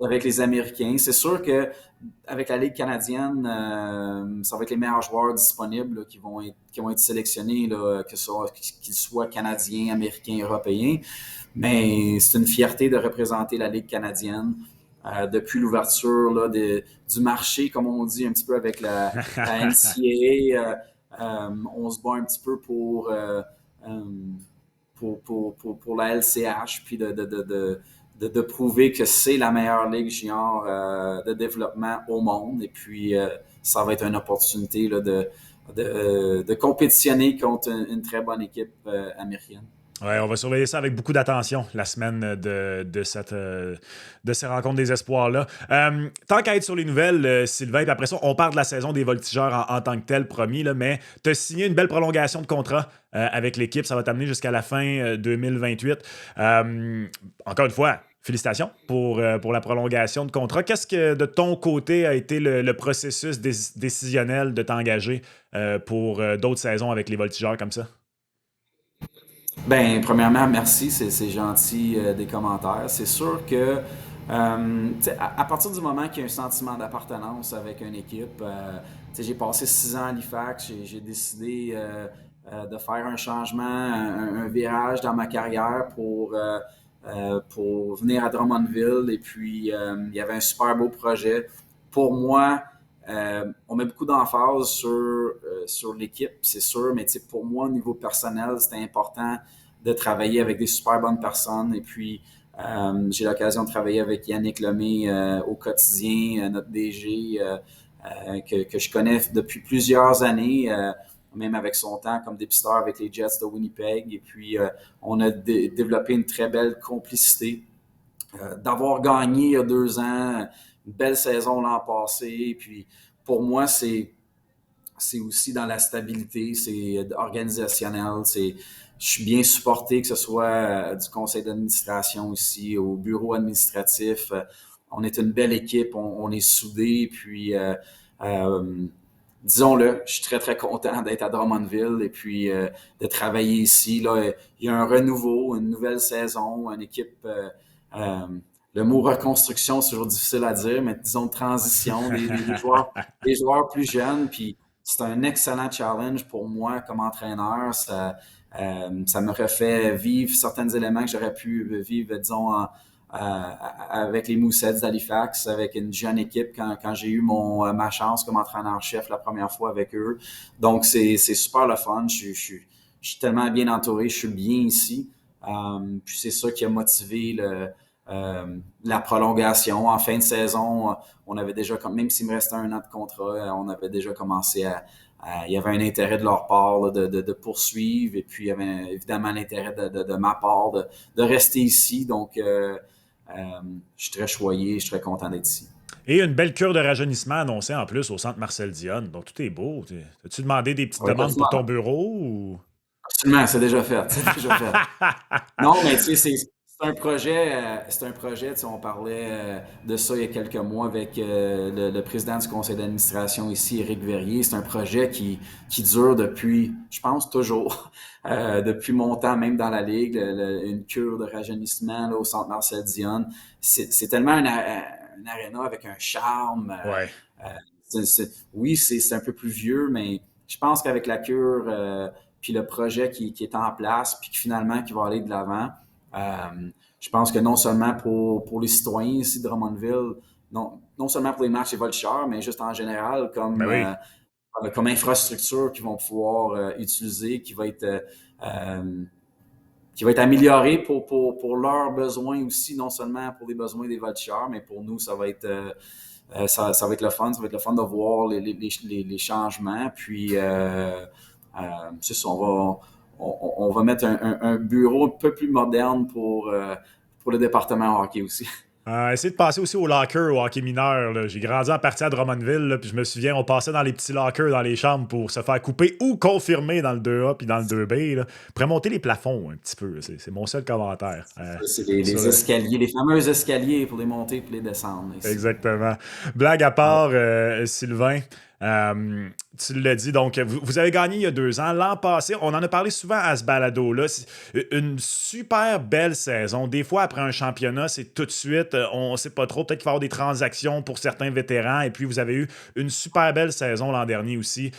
avec les Américains. C'est sûr que avec la Ligue canadienne, ça va être les meilleurs joueurs disponibles là, qui vont être sélectionnés, là, qu'ils soient canadiens, américains, européens. Mais c'est une fierté de représenter la Ligue canadienne. Depuis l'ouverture là, du marché, comme on dit un petit peu avec la NCAA, on se bat un petit peu euh, pour la LCH, puis de prouver que c'est la meilleure ligue junior de développement au monde. Et puis, ça va être une opportunité là, de compétitionner contre une très bonne équipe américaine. Ouais, on va surveiller ça avec beaucoup d'attention la semaine de ces rencontres des espoirs-là. Tant qu'à être sur les nouvelles, Sylvain, puis après ça, on parle de la saison des voltigeurs en tant que tel, promis, là, mais tu as signé une belle prolongation de contrat avec l'équipe. Ça va t'amener jusqu'à la fin 2028. Encore une fois, félicitations pour la prolongation de contrat. Qu'est-ce que de ton côté a été le processus décisionnel de t'engager pour d'autres saisons avec les voltigeurs comme ça? Ben, premièrement, merci, c'est gentil des commentaires. C'est sûr que à partir du moment qu'il y a un sentiment d'appartenance avec une équipe, j'ai passé 6 ans à Halifax, j'ai décidé de faire un changement, un virage dans ma carrière pour venir à Drummondville. Et puis, il y avait un super beau projet. Pour moi, on met beaucoup d'emphase sur l'équipe, c'est sûr, mais pour moi, au niveau personnel, c'était important de travailler avec des super bonnes personnes. Et puis, J'ai l'occasion de travailler avec Yannick Lemay au quotidien, notre DG, que je connais depuis plusieurs années, même avec son temps comme dépisteur avec les Jets de Winnipeg. Et puis, on a développé une très belle complicité. D'avoir gagné il y a 2 ans, une belle saison l'an passé. Et puis, pour moi, c'est aussi dans la stabilité, c'est organisationnel, je suis bien supporté, que ce soit du conseil d'administration ici, au bureau administratif. On est une belle équipe, on est soudés, puis euh, disons-le, je suis très, très content d'être à Drummondville et puis de travailler ici. Là, il y a un renouveau, une nouvelle saison, une équipe. Euh, le mot reconstruction, c'est toujours difficile à dire, mais disons transition, des joueurs plus jeunes. Puis c'est un excellent challenge pour moi comme entraîneur. Ça me refait vivre certains éléments que j'aurais pu vivre, disons, avec les Moussets d'Halifax, avec une jeune équipe quand j'ai eu ma chance comme entraîneur-chef la première fois avec eux. Donc, c'est super le fun. Je suis tellement bien entouré, je suis bien ici. Puis c'est ça qui a motivé la prolongation. En fin de saison, on avait déjà, même s'il me restait 1 an de contrat, on avait déjà commencé il y avait un intérêt de leur part là, de poursuivre et puis il y avait évidemment l'intérêt de ma part de rester ici. Donc, je suis très choyé, je suis très content d'être ici. Et une belle cure de rajeunissement annoncée en plus au centre Marcel Dionne. Donc tout est beau. As-tu demandé des petites Oui, demandes pour ton bureau ou... absolument, c'est déjà fait. C'est déjà fait. Non, mais tu sais, c'est un projet, tu sais, on parlait de ça il y a quelques mois avec le président du conseil d'administration ici, Éric Verrier. C'est un projet qui dure depuis, je pense, toujours, depuis mon temps, même dans la Ligue, une cure de rajeunissement là, au centre Marcel Dionne. C'est tellement un aréna avec un charme. Ouais. Oui, c'est un peu plus vieux, mais je pense qu'avec la cure, puis le projet qui est en place, puis finalement qui va aller de l'avant, je pense que non seulement pour les citoyens ici de Drummondville, non seulement pour les matchs et voltigeurs, mais juste en général, Ben oui. comme infrastructure qu'ils vont pouvoir utiliser, qui va être améliorée pour leurs besoins aussi, non seulement pour les besoins des voltigeurs, mais pour nous, ça va être ça va être le fun. Ça va être le fun de voir les changements. Puis, c'est ça, on va mettre un bureau un peu plus moderne pour le département hockey aussi. Essayer de passer aussi au locker, au hockey mineur. Là. J'ai grandi en partie à Drummondville, là, puis je me souviens, on passait dans les petits lockers dans les chambres pour se faire couper ou confirmer dans le 2A puis dans le 2B. Là. Pour monter les plafonds un petit peu. C'est mon seul commentaire. C'est les escaliers, les fameux escaliers pour les monter et pour les descendre. Ici. Exactement. Blague à part, Sylvain, tu l'as dit, donc vous avez gagné il y a 2 ans. L'an passé, on en a parlé souvent à ce balado-là. C'est une super belle saison. Des fois, après un championnat, c'est tout de suite, on ne sait pas trop, peut-être qu'il va y avoir des transactions pour certains vétérans. Et puis, vous avez eu une super belle saison l'an dernier aussi.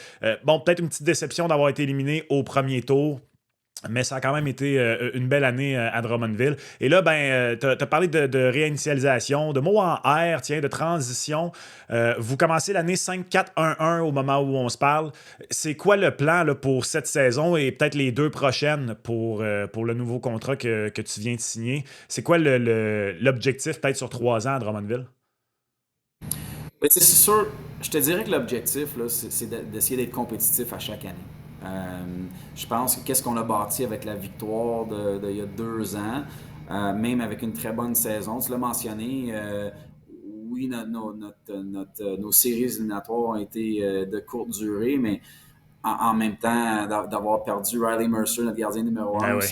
Bon, peut-être une petite déception d'avoir été éliminé au premier tour. Mais ça a quand même été une belle année à Drummondville. Et là, tu as parlé de réinitialisation, de mots en R, tiens, de transition. Vous commencez l'année 5-4-1-1 au moment où on se parle. C'est quoi le plan là, pour cette saison et peut-être les 2 prochaines pour le nouveau contrat que tu viens de signer? C'est quoi l'objectif peut-être sur 3 ans à Drummondville? Mais c'est sûr, je te dirais que l'objectif, là, c'est d'essayer d'être compétitif à chaque année. Je pense que qu'est-ce qu'on a bâti avec la victoire il y a 2 ans, même avec une très bonne saison, tu l'as mentionné, oui, nos séries éliminatoires ont été de courte durée, mais en même temps, d'avoir perdu Riley Mercer, notre gardien numéro Ah un, ouais.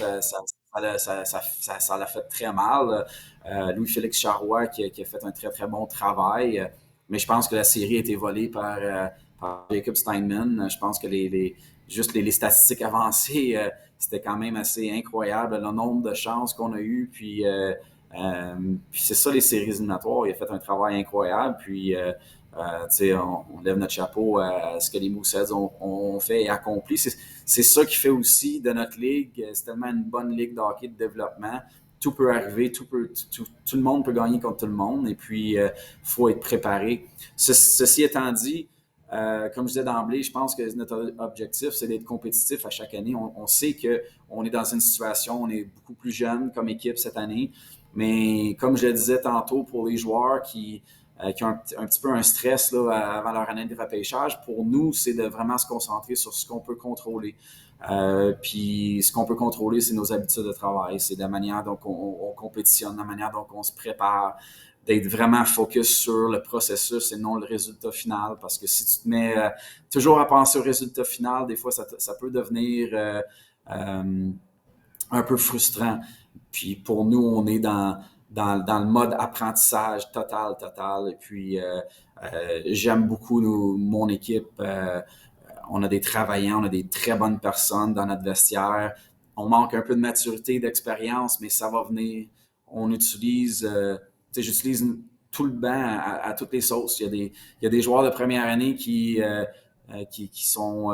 ça l'a fait très mal. Louis-Félix Charrois qui a fait un très, très bon travail. Mais je pense que la série a été volée par Jacob Steinman. Je pense que juste les statistiques avancées, c'était quand même assez incroyable le nombre de chances qu'on a eues. Puis c'est ça, les séries éliminatoires. Il a fait un travail incroyable. Puis on lève notre chapeau à ce que les Moussets ont fait et accompli. C'est ça qui fait aussi de notre ligue. C'est tellement une bonne ligue de hockey de développement. Tout peut arriver, tout le monde peut gagner contre tout le monde. Et puis, il faut être préparé. Ceci étant dit, comme je disais d'emblée, je pense que notre objectif, c'est d'être compétitif à chaque année. On sait qu'on est dans une situation, on est beaucoup plus jeune comme équipe cette année, mais comme je le disais tantôt, pour les joueurs qui ont un petit peu un stress là, avant leur année de repêchage, pour nous, c'est de vraiment se concentrer sur ce qu'on peut contrôler. Puis ce qu'on peut contrôler, c'est nos habitudes de travail, c'est la manière dont on compétitionne, la manière dont on se prépare, d'être vraiment focus sur le processus et non le résultat final. Parce que si tu te mets toujours à penser au résultat final, des fois, ça peut devenir un peu frustrant. Puis pour nous, on est dans le mode apprentissage total. Et puis, j'aime beaucoup mon équipe. On a des travaillants, on a des très bonnes personnes dans notre vestiaire. On manque un peu de maturité, d'expérience, mais ça va venir. On utilise, j'utilise tout le banc à toutes les sauces. Il y a des joueurs de première année qui sont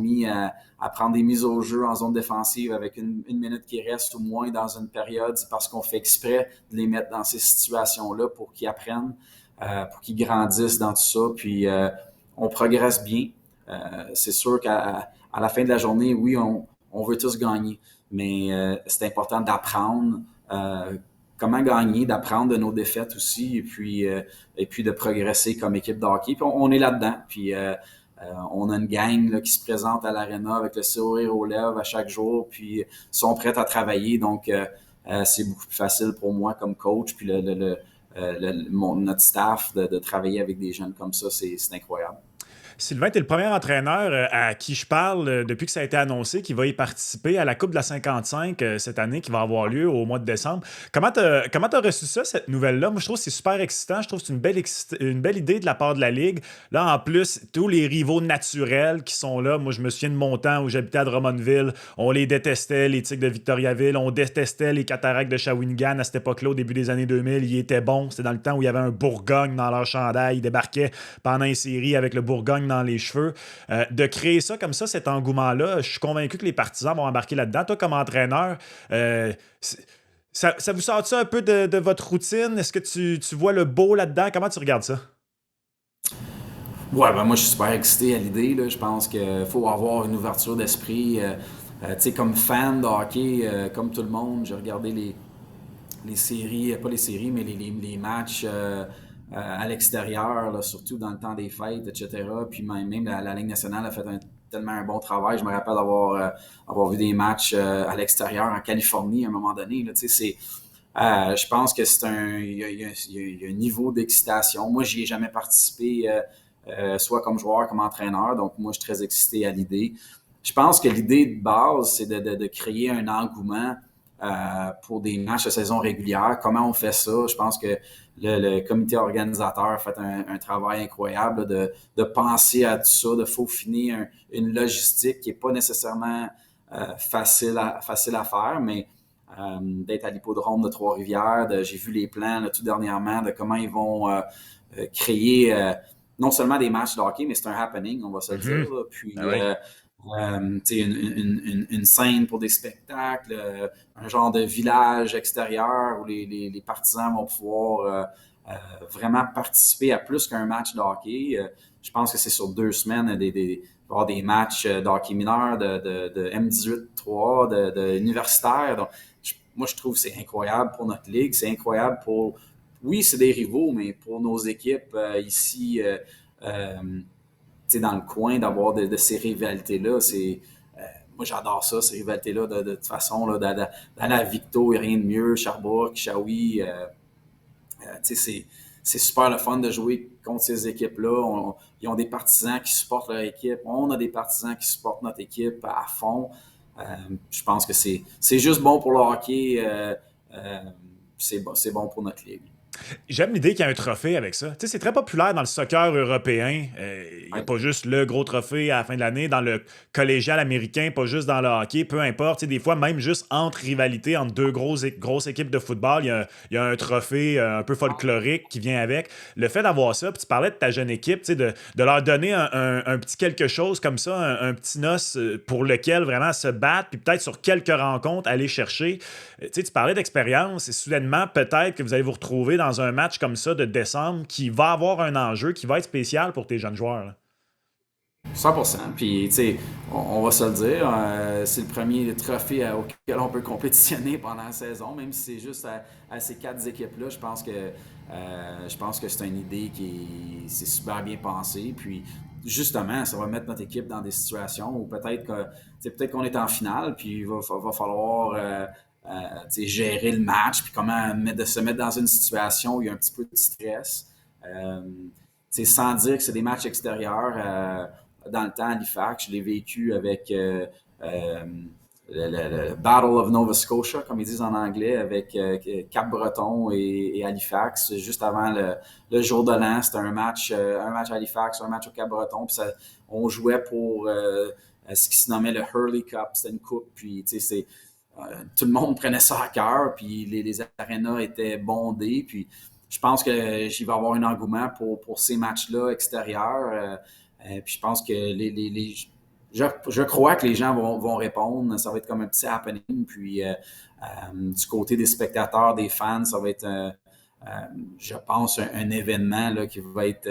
mis à prendre des mises au jeu en zone défensive avec une minute qui reste ou moins dans une période. C'est parce qu'on fait exprès de les mettre dans ces situations-là pour qu'ils apprennent, pour qu'ils grandissent dans tout ça. Puis on progresse bien. C'est sûr qu'à la fin de la journée, oui, on veut tous gagner, mais c'est important d'apprendre comment gagner, d'apprendre de nos défaites aussi, et puis de progresser comme équipe de hockey. Puis on est là-dedans. Puis on a une gang là, qui se présente à l'aréna avec le sourire aux lèvres à chaque jour, puis sont prêts à travailler. Donc, c'est beaucoup plus facile pour moi comme coach, puis notre staff de travailler avec des jeunes comme ça, c'est incroyable. Sylvain, tu es le premier entraîneur à qui je parle depuis que ça a été annoncé qu'il va y participer à la Coupe de la 55 cette année qui va avoir lieu au mois de décembre. Comment tu as reçu ça, cette nouvelle-là? Moi, je trouve que c'est super excitant. Je trouve que c'est une belle idée de la part de la Ligue. Là, en plus, tous les rivaux naturels qui sont là. Moi, je me souviens de mon temps où j'habitais à Drummondville. On les détestait, les Tigres de Victoriaville. On détestait les Cataractes de Shawinigan à cette époque-là, au début des années 2000. Ils étaient bons. C'était dans le temps où il y avait un Bourgogne dans leur chandail. Ils débarquaient pendant une série avec le Bourgogne dans les cheveux. De créer ça comme ça, cet engouement-là, je suis convaincu que les partisans vont embarquer là-dedans. Toi, comme entraîneur, ça vous sort ça un peu de votre routine? Est-ce que tu vois le beau là-dedans? Comment tu regardes ça? Ouais, ben moi je suis super excité à l'idée. Là. Je pense qu'il faut avoir une ouverture d'esprit. Tu sais, comme fan de hockey, comme tout le monde, j'ai regardé les séries, pas les séries, mais les matchs à l'extérieur, là, surtout dans le temps des fêtes, etc. Puis même la Ligue nationale a fait tellement un bon travail. Je me rappelle avoir vu des matchs à l'extérieur en Californie à un moment donné. Là, je pense que il y a un niveau d'excitation. Moi, j'y ai jamais participé, soit comme joueur, comme entraîneur. Donc, moi, je suis très excité à l'idée. Je pense que l'idée de base, c'est de créer un engouement pour des matchs de saison régulière. Comment on fait ça? Je pense que le comité organisateur a fait un travail incroyable de penser à tout ça, de faufiner une logistique qui n'est pas nécessairement facile à faire, mais d'être à l'hippodrome de Trois-Rivières. J'ai vu les plans là, tout dernièrement de comment ils vont créer non seulement des matchs de hockey, mais c'est un happening, on va se le dire. Là. Puis, Ah oui. une scène pour des spectacles, un genre de village extérieur où les partisans vont pouvoir vraiment participer à plus qu'un match de hockey. Je pense que c'est sur 2 semaines, il va y avoir des matchs de hockey mineur, de M18-3, de universitaire. Donc, moi, je trouve que c'est incroyable pour notre ligue. C'est incroyable pour... Oui, c'est des rivaux, mais pour nos équipes ici... dans le coin, d'avoir de ces rivalités-là. Moi, j'adore ça, ces rivalités-là, de toute façon. Là, dans la Victo, il n'y a rien de mieux. Sherbrooke, Shawi, c'est super le fun de jouer contre ces équipes-là. Ils ont des partisans qui supportent leur équipe. On a des partisans qui supportent notre équipe à fond. Je pense que c'est juste bon pour le hockey. C'est bon pour notre ligue. J'aime l'idée qu'il y a un trophée avec ça. Tu sais, c'est très populaire dans le soccer européen. Il n'y a Ouais. pas juste le gros trophée à la fin de l'année, dans le collégial américain, pas juste dans le hockey, peu importe. Tu sais, des fois, même juste entre rivalités, entre deux grosses équipes de football, il y a un trophée un peu folklorique qui vient avec. Le fait d'avoir ça, puis tu parlais de ta jeune équipe, tu sais, de leur donner un petit quelque chose comme ça, un petit os pour lequel vraiment se battre, puis peut-être sur quelques rencontres aller chercher. Tu sais, tu parlais d'expérience et soudainement, peut-être que vous allez vous retrouver dans un match comme ça de décembre qui va avoir un enjeu, qui va être spécial pour tes jeunes joueurs. Là. 100%. Puis, tu sais, on va se le dire, c'est le premier trophée auquel on peut compétitionner pendant la saison, même si c'est juste à ces quatre équipes-là. Je pense que c'est une idée qui c'est super bien pensée. Puis, justement, ça va mettre notre équipe dans des situations où peut-être qu'on est en finale, puis il va falloir gérer le match, puis comment se mettre dans une situation où il y a un petit peu de stress. Euh, Sans dire que c'est des matchs extérieurs. Dans le temps, à Halifax, je l'ai vécu avec euh, le Battle of Nova Scotia, comme ils disent en anglais, avec Cap-Breton et Halifax, juste avant le jour de l'an. C'était un match à Halifax, un match au Cap-Breton. Puis on jouait pour ce qui se nommait le Hurley Cup. C'était une coupe. Puis, tout le monde prenait ça à cœur. Puis, les arénas étaient bondés. Puis, je pense que j'y vais avoir un engouement pour ces matchs-là extérieurs. Puis je pense que je crois que les gens vont répondre. Ça va être comme un petit happening. Puis du côté des spectateurs, des fans, ça va être, je pense, un événement là, qui va être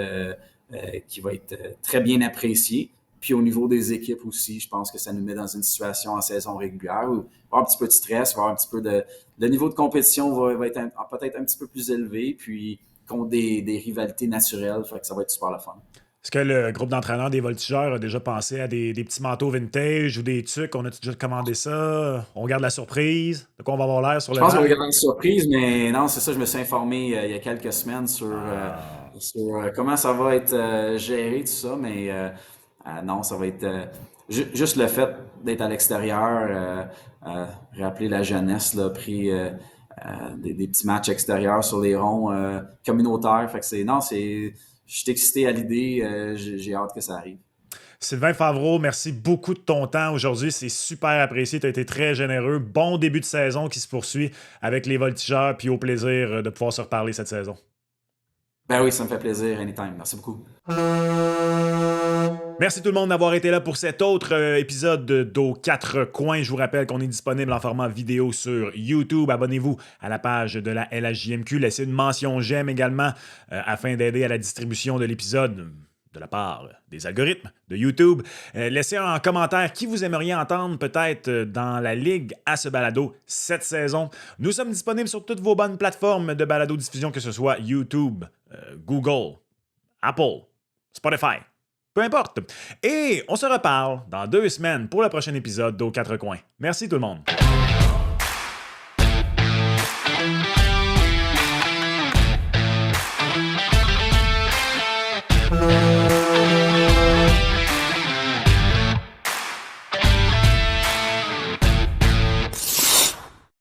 très bien apprécié. Puis au niveau des équipes aussi, je pense que ça nous met dans une situation en saison régulière où il va y avoir un petit peu de stress, il va y avoir un petit peu de... Le niveau de compétition va être peut-être un petit peu plus élevé, puis contre des rivalités naturelles, fait que ça va être super le fun. Est-ce que le groupe d'entraîneurs des Voltigeurs a déjà pensé à des petits manteaux vintage ou des trucs? On a déjà commandé ça? On garde la surprise? De quoi on va avoir l'air sur Je le pense qu'on va live? garder une surprise, mais non, c'est ça, je me suis informé il y a quelques semaines Ah. sur comment ça va être géré, tout ça, mais non, ça va être juste le fait d'être à l'extérieur, rappeler la jeunesse, là, pris des petits matchs extérieurs sur les ronds communautaires. Fait que je suis excité à l'idée, j'ai hâte que ça arrive. Sylvain Favreau, merci beaucoup de ton temps aujourd'hui. C'est super apprécié. Tu as été très généreux. Bon début de saison qui se poursuit avec les Voltigeurs. Puis au plaisir de pouvoir se reparler cette saison. Ben oui, ça me fait plaisir, anytime. Merci beaucoup. Merci tout le monde d'avoir été là pour cet autre épisode d'Aux quatre coins. Je vous rappelle qu'on est disponible en format vidéo sur YouTube. Abonnez-vous à la page de la LHJMQ. Laissez une mention j'aime également afin d'aider à la distribution de l'épisode de la part des algorithmes de YouTube. Laissez un commentaire qui vous aimeriez entendre peut-être dans la ligue à ce balado cette saison. Nous sommes disponibles sur toutes vos bonnes plateformes de balado-diffusion, que ce soit YouTube, Google, Apple, Spotify. Peu importe. Et on se reparle dans 2 semaines pour le prochain épisode d'Aux quatre coins. Merci tout le monde.